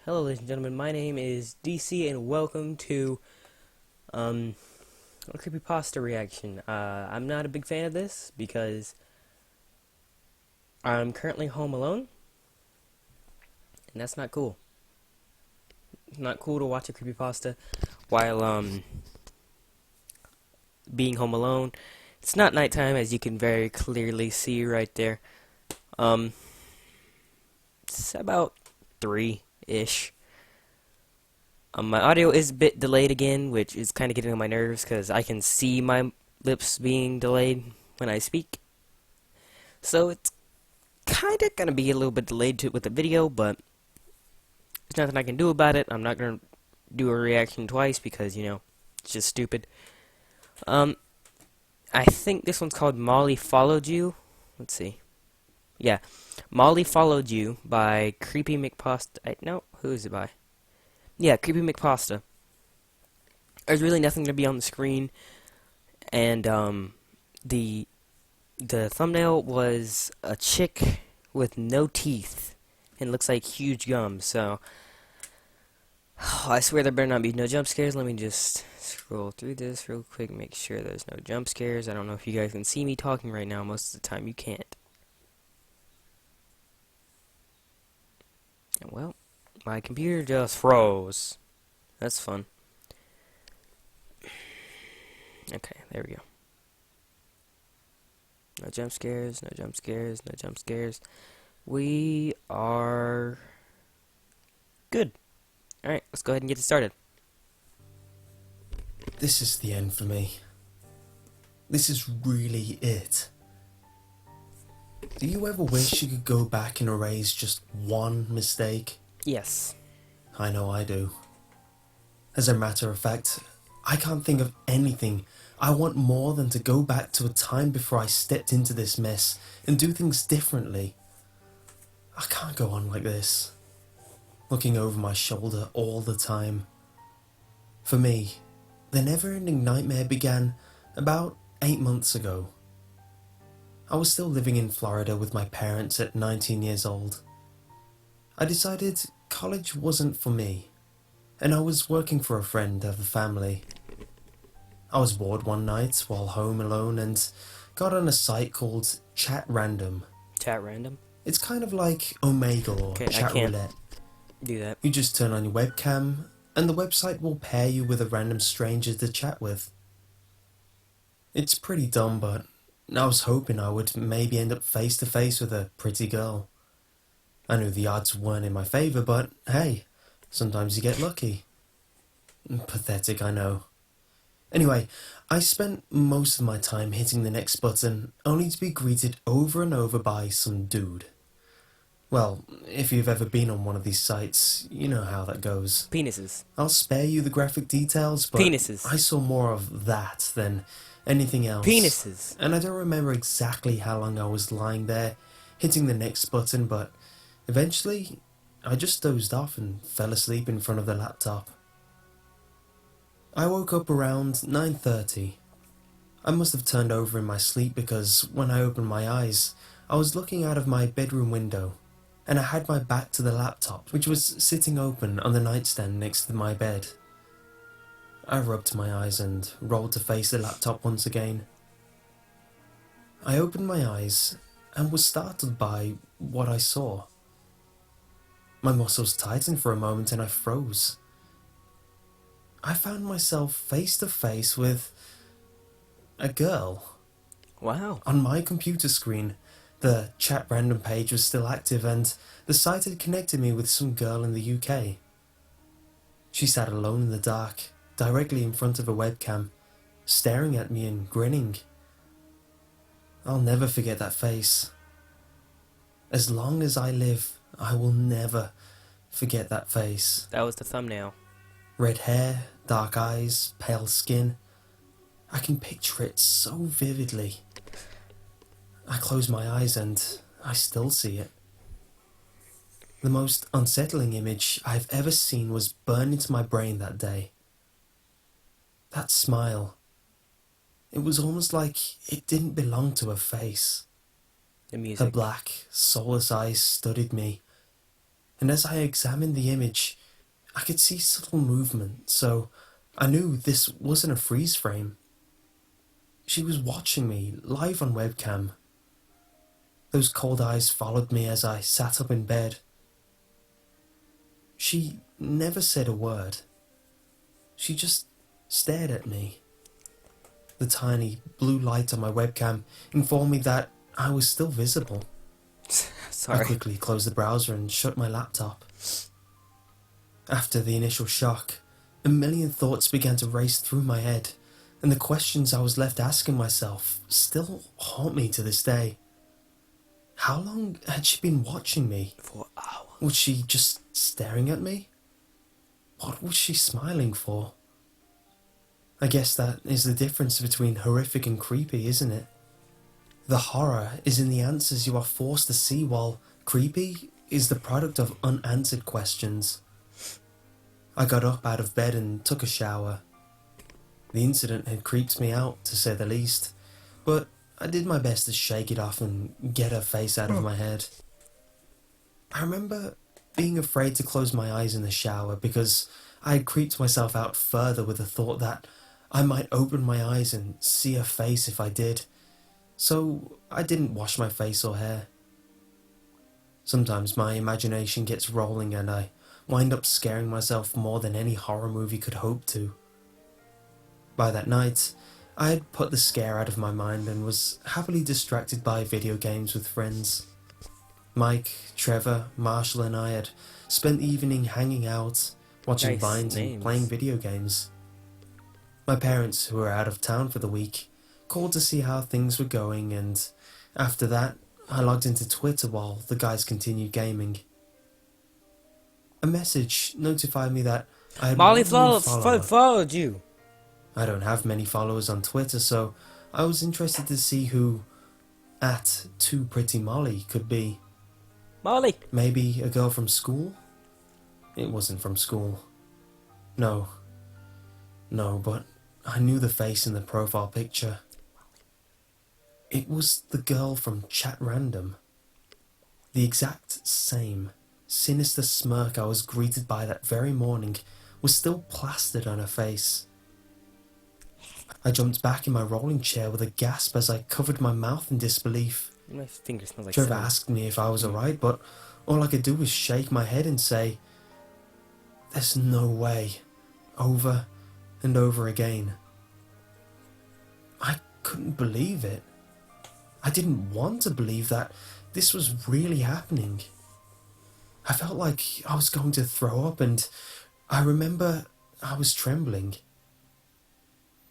Hello, ladies and gentlemen. My name is DC, and welcome to a creepypasta reaction. I'm not a big fan of this because I'm currently home alone, and that's not cool. It's not cool to watch a creepypasta while being home alone. It's not nighttime, as you can very clearly see right there. It's about 3-ish. My audio is a bit delayed again, which is kind of getting on my nerves because I can see my lips being delayed when I speak. So it's kind of going to be a little bit delayed with the video, but there's nothing I can do about it. I'm not going to do a reaction twice because, it's just stupid. I think this one's called Molly Followed You. Let's see. Yeah, Molly Followed You by Creepypasta. No, who is it by? Yeah, Creepypasta. There's really nothing to be on the screen, and the thumbnail was a chick with no teeth and looks like huge gums. So I swear there better not be no jump scares. Let me just scroll through this real quick, make sure there's no jump scares. I don't know if you guys can see me talking right now. Most of the time you can't. And well, my computer just froze. That's fun. Okay, there we go. No jump scares, no jump scares, no jump scares. We are good. Alright, let's go ahead and get it started. This is the end for me. This is really it. Do you ever wish you could go back and erase just one mistake? Yes. I know I do. As a matter of fact, I can't think of anything I want more than to go back to a time before I stepped into this mess and do things differently. I can't go on like this, looking over my shoulder all the time. For me, the never-ending nightmare began about 8 months ago. I was still living in Florida with my parents at 19 years old. I decided college wasn't for me, and I was working for a friend of the family. I was bored one night while home alone and got on a site called Chat Random. Chat random? It's kind of like Omegle or Okay, I Chat can't Roulette. do that. You just turn on your webcam and the website will pair you with a random stranger to chat with. It's pretty dumb, but I was hoping I would maybe end up face to face with a pretty girl. I knew the odds weren't in my favour, but hey, sometimes you get lucky. Pathetic, I know. Anyway, I spent most of my time hitting the next button, only to be greeted over and over by some dude. Well, if you've ever been on one of these sites, you know how that goes. Penises. I'll spare you the graphic details, but Penises. I saw more of that than anything else. Penises. And I don't remember exactly how long I was lying there, hitting the next button, but eventually, I just dozed off and fell asleep in front of the laptop. I woke up around 9:30. I must have turned over in my sleep because when I opened my eyes, I was looking out of my bedroom window, and I had my back to the laptop, which was sitting open on the nightstand next to my bed. I rubbed my eyes and rolled to face the laptop once again. I opened my eyes and was startled by what I saw. My muscles tightened for a moment and I froze. I found myself face to face with a girl. Wow. On my computer screen, the Chat Random page was still active and the site had connected me with some girl in the UK. She sat alone in the dark, directly in front of a webcam, staring at me and grinning. I'll never forget that face. As long as I live, I will never forget that face. That was the thumbnail. Red hair, dark eyes, pale skin. I can picture it so vividly. I close my eyes and I still see it. The most unsettling image I've ever seen was burned into my brain that day. That smile. It was almost like it didn't belong to her face. The Her music. black, soulless eyes studied me, and as I examined the image, I could see subtle movement, so I knew this wasn't a freeze frame. She was watching me live on webcam. Those cold eyes followed me as I sat up in bed. She never said a word. She just stared at me. The tiny blue light on my webcam informed me that I was still visible. I Sorry. quickly closed the browser and shut my laptop. After the initial shock, a million thoughts began to race through my head, and the questions I was left asking myself still haunt me to this day. How long had she been watching me? For hours. Was she just staring at me? What was she smiling for? I guess that is the difference between horrific and creepy, isn't it? The horror is in the answers you are forced to see, while creepy is the product of unanswered questions. I got up out of bed and took a shower. The incident had creeped me out, to say the least, but I did my best to shake it off and get her face out of my head. I remember being afraid to close my eyes in the shower because I had creeped myself out further with the thought that I might open my eyes and see her face if I did, so I didn't wash my face or hair. Sometimes my imagination gets rolling and I wind up scaring myself more than any horror movie could hope to. By that night, I had put the scare out of my mind and was happily distracted by video games with friends. Mike, Trevor, Marshall and I had spent the evening hanging out, watching Nice Vines names. and playing video games. My parents, who were out of town for the week, called to see how things were going, and after that, I logged into Twitter while the guys continued gaming. A message notified me that I had Molly one new follower. followed you. I don't have many followers on Twitter, so I was interested to see who @2pretty Molly could be. Molly. Maybe a girl from school? It wasn't from school. No, but I knew the face in the profile picture. It was the girl from Chat Random. The exact same sinister smirk I was greeted by that very morning was still plastered on her face. I jumped back in my rolling chair with a gasp as I covered my mouth in disbelief. My finger smells like Trevor cinnamon. asked me if I was alright, but all I could do was shake my head and say, "There's no way," over and over again. I couldn't believe it. I didn't want to believe that this was really happening. I felt like I was going to throw up, and I remember I was trembling.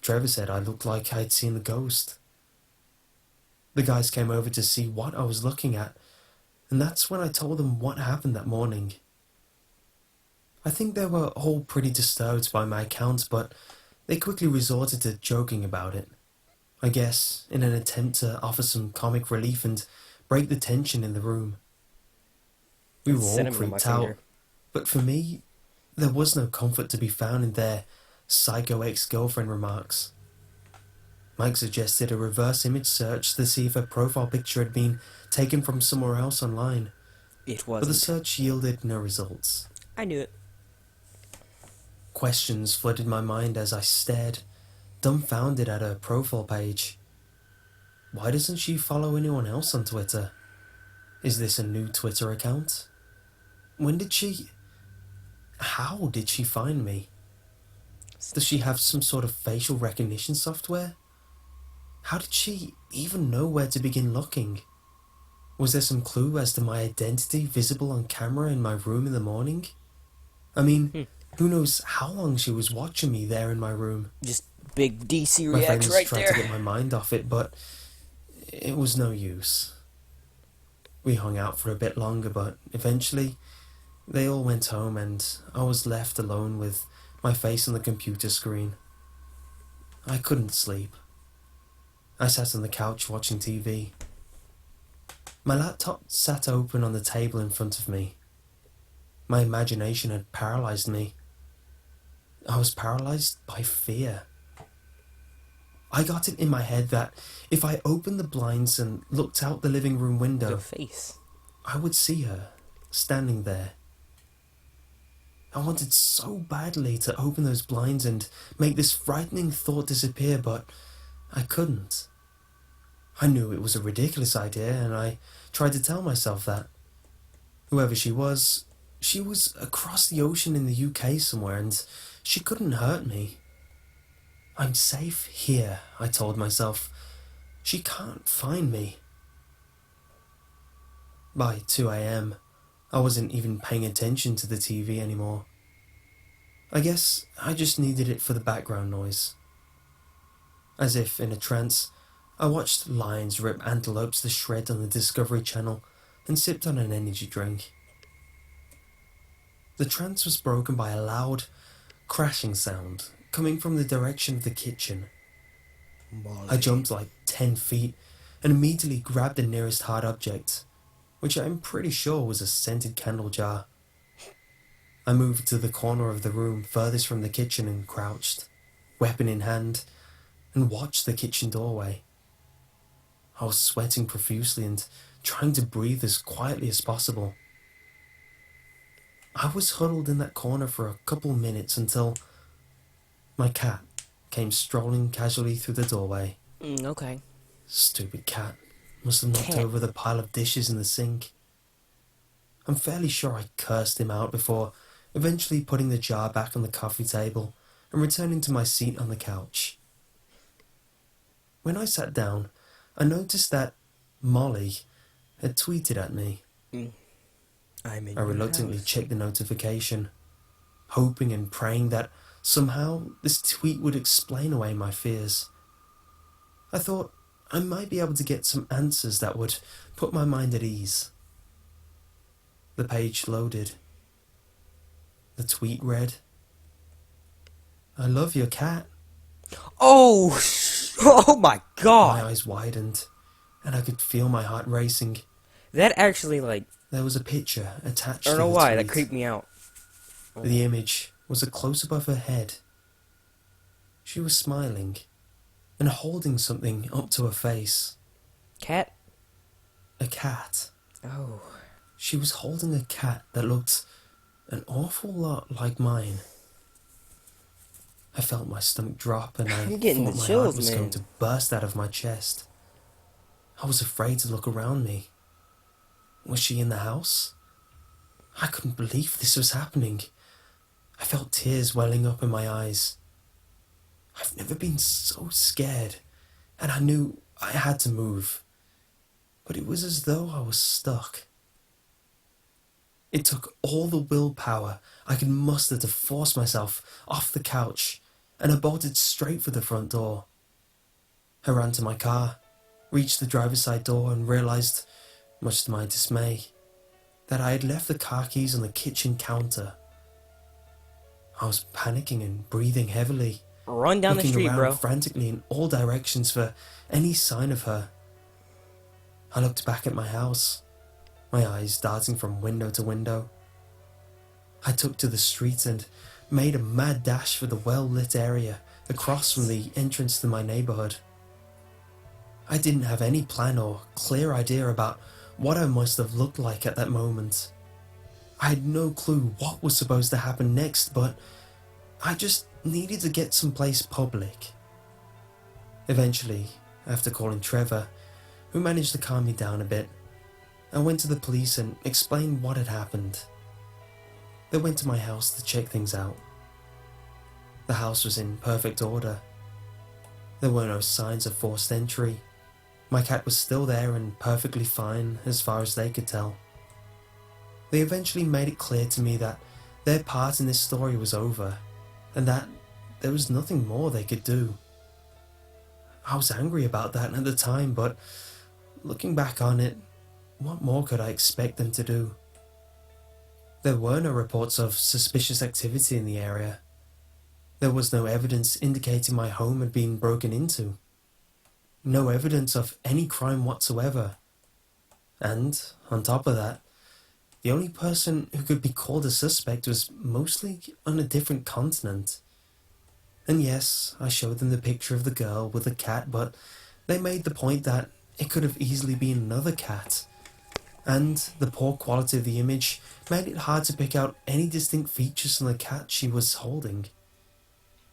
Trevor said I looked like I'd seen a ghost. The guys came over to see what I was looking at, and that's when I told them what happened that morning. I think they were all pretty disturbed by my account, but they quickly resorted to joking about it. I guess in an attempt to offer some comic relief and break the tension in the room. We were all Cinnamon on my creeped out, finger. but for me, there was no comfort to be found in their psycho ex-girlfriend remarks. Mike suggested a reverse image search to see if her profile picture had been taken from somewhere else online, It but the wasn't. search yielded no results. I knew it. Questions flooded my mind as I stared, dumbfounded at her profile page. Why doesn't she follow anyone else on Twitter? Is this a new Twitter account? How did she find me? Does she have some sort of facial recognition software? How did she even know where to begin looking? Was there some clue as to my identity visible on camera in my room in the morning? I mean, who knows how long she was watching me there in my room? Just big DC My reacts friends right tried there. to get my mind off it, but it was no use. We hung out for a bit longer, but eventually they all went home and I was left alone with my face on the computer screen. I couldn't sleep. I sat on the couch watching TV. My laptop sat open on the table in front of me. My imagination had paralyzed me. I was paralyzed by fear. I got it in my head that if I opened the blinds and looked out the living room window, Your face. I would see her, standing there, I wanted so badly to open those blinds and make this frightening thought disappear, but I couldn't. I knew it was a ridiculous idea, and I tried to tell myself that. Whoever she was across the ocean in the UK somewhere, and she couldn't hurt me. I'm safe here, I told myself. She can't find me. By 2 a.m., I wasn't even paying attention to the TV anymore. I guess I just needed it for the background noise. As if in a trance, I watched lions rip antelopes to shreds on the Discovery Channel and sipped on an energy drink. The trance was broken by a loud, crashing sound coming from the direction of the kitchen. I jumped like 10 feet and immediately grabbed the nearest hard object, which I'm pretty sure was a scented candle jar. I moved to the corner of the room furthest from the kitchen and crouched, weapon in hand, and watched the kitchen doorway. I was sweating profusely and trying to breathe as quietly as possible. I was huddled in that corner for a couple minutes until my cat came strolling casually through the doorway. Okay. Stupid cat. Must have knocked Cat. over the pile of dishes in the sink. I'm fairly sure I cursed him out before eventually putting the jar back on the coffee table and returning to my seat on the couch. When I sat down, I noticed that Molly had tweeted at me. I'm in I reluctantly checked the notification, hoping and praying that somehow this tweet would explain away my fears. I thought I might be able to get some answers that would put my mind at ease. The page loaded. The tweet read, "I love your cat." Oh, oh my My god! eyes widened, and I could feel my heart racing. That actually, like, There was a picture attached I to don't the know why, tweet. that creeped me out. The image was a close-up of her head. She was smiling and holding something up to her face. Cat? A cat. Oh. She was holding a cat that looked an awful lot like mine. I felt my stomach drop and I I'm getting thought the my chills, heart was man. going to burst out of my chest. I was afraid to look around me. Was she in the house? I couldn't believe this was happening. I felt tears welling up in my eyes. I've never been so scared, and I knew I had to move. But it was as though I was stuck. It took all the willpower I could muster to force myself off the couch, and I bolted straight for the front door. I ran to my car, reached the driver's side door, and realised, much to my dismay, that I had left the car keys on the kitchen counter. I was panicking and breathing heavily, Run down the looking street, around bro. frantically in all directions for any sign of her. I looked back at my house, my eyes darting from window to window. I took to the street and made a mad dash for the well-lit area across from the entrance to my neighbourhood. I didn't have any plan or clear idea about what I must have looked like at that moment. I had no clue what was supposed to happen next, but I just needed to get someplace public. Eventually, after calling Trevor, who managed to calm me down a bit, I went to the police and explained what had happened. They went to my house to check things out. The house was in perfect order. There were no signs of forced entry. My cat was still there and perfectly fine as far as they could tell. They eventually made it clear to me that their part in this story was over, and that there was nothing more they could do. I was angry about that at the time, but looking back on it, what more could I expect them to do? There were no reports of suspicious activity in the area. There was no evidence indicating my home had been broken into. No evidence of any crime whatsoever. And, on top of that, the only person who could be called a suspect was mostly on a different continent. And yes, I showed them the picture of the girl with the cat, but they made the point that it could have easily been another cat. and the poor quality of the image made it hard to pick out any distinct features on the cat she was holding.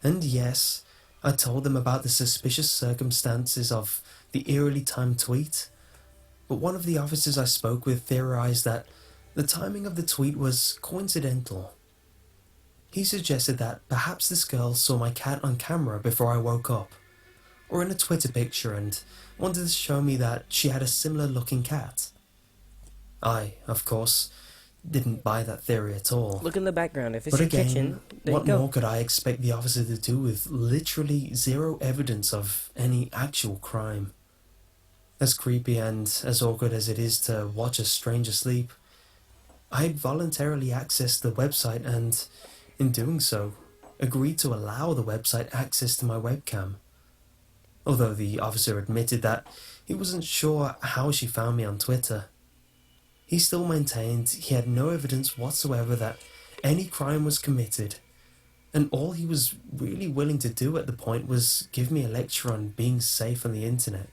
And yes, I told them about the suspicious circumstances of the eerily timed tweet, but one of the officers I spoke with theorized that the timing of the tweet was coincidental. He suggested that perhaps this girl saw my cat on camera before I woke up, or in a Twitter picture, and wanted to show me that she had a similar looking cat. I, of course, didn't buy that theory at all. Look in the background. If it's But your again, kitchen, there you what go. more could I expect the officer to do with literally zero evidence of any actual crime? As creepy and as awkward as it is to watch a stranger sleep, I voluntarily accessed the website and, in doing so, agreed to allow the website access to my webcam. Although the officer admitted that he wasn't sure how she found me on Twitter, he still maintained he had no evidence whatsoever that any crime was committed, and all he was really willing to do at the point was give me a lecture on being safe on the internet.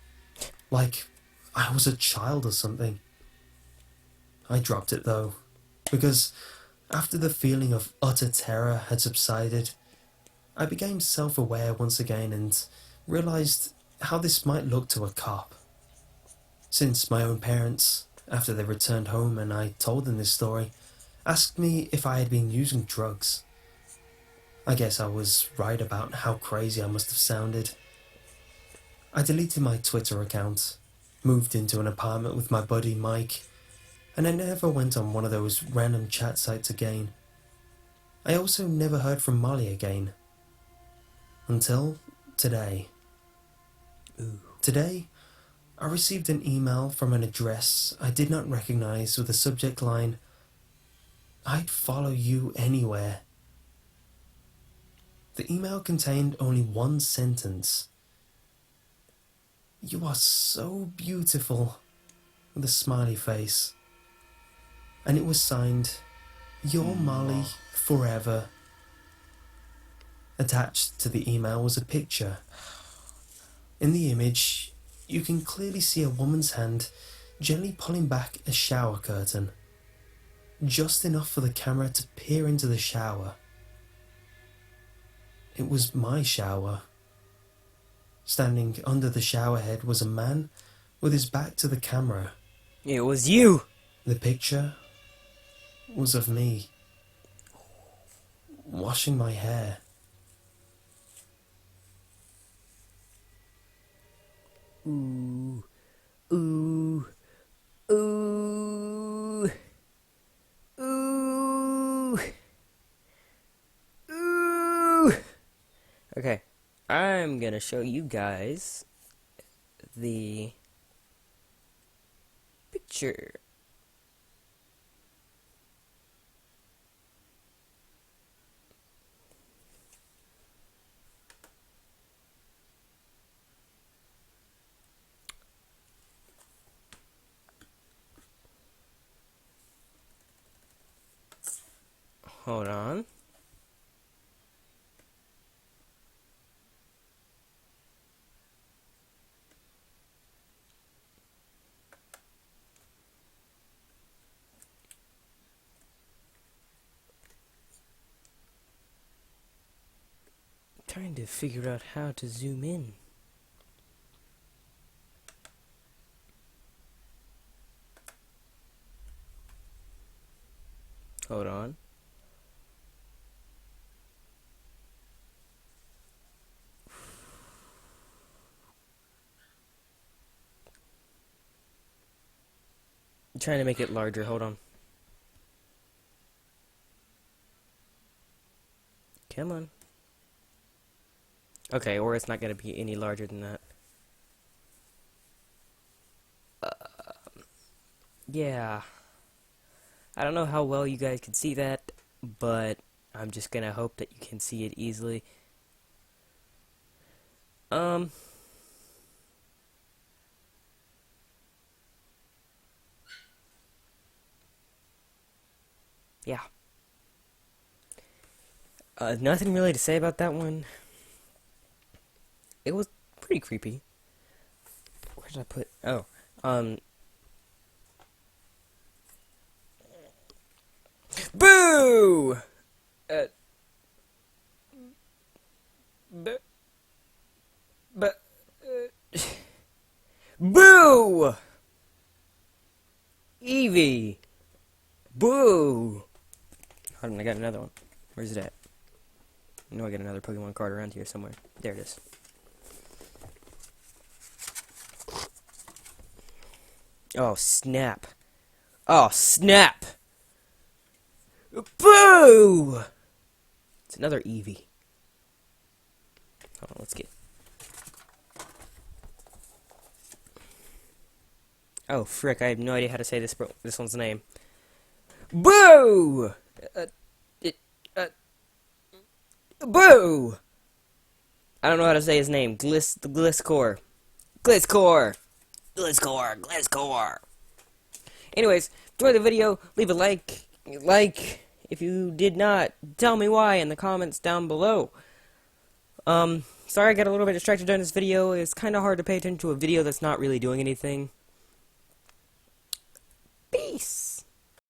Like I was a child or something. I dropped it though, because after the feeling of utter terror had subsided, I became self-aware once again and realised how this might look to a cop. Since my own parents, after they returned home and I told them this story, asked me if I had been using drugs. I guess I was right about how crazy I must have sounded. I deleted my Twitter account, moved into an apartment with my buddy Mike, and I never went on one of those random chat sites again. I also never heard from Molly again. Until today. Today, I received an email from an address I did not recognize with the subject line, "I'd follow you anywhere." The email contained only one sentence. "You are so beautiful," with a smiley face. And it was signed, "Your Molly forever." Attached to the email was a picture. In the image, you can clearly see a woman's hand gently pulling back a shower curtain, just enough for the camera to peer into the shower. It was my shower. Standing under the shower head was a man with his back to the camera. It was you! The picture was of me, washing my hair. Ooh. Ooh. Ooh. Ooh. Ooh. Okay. I'm gonna show you guys the picture. Hold on. Trying to figure out how to zoom in. Hold on. I'm trying to make it larger. Hold on. Come on. Okay, or it's not going to be any larger than that. Yeah. I don't know how well you guys can see that, but I'm just going to hope that you can see it easily. Yeah. Nothing really to say about that one. It was pretty creepy. Where did I put? Oh, Boo! Uh, b- b- Boo! Evie! Boo! Hold on, I got another one. Where's it at? I know I got another Pokemon card around here somewhere. There it is. Oh, snap. Oh, snap! Boo! It's another Eevee. Hold on, let's get... Oh, frick, I have no idea how to say this one's name. Boo! It, uh, Boo! I don't know how to say his name. Gliscor. Gliscor! Gliscor! Gliscor! Anyways, enjoy the video. Leave a like. If you did not, tell me why in the comments down below. Sorry I got a little bit distracted during this video. It's kind of hard to pay attention to a video that's not really doing anything.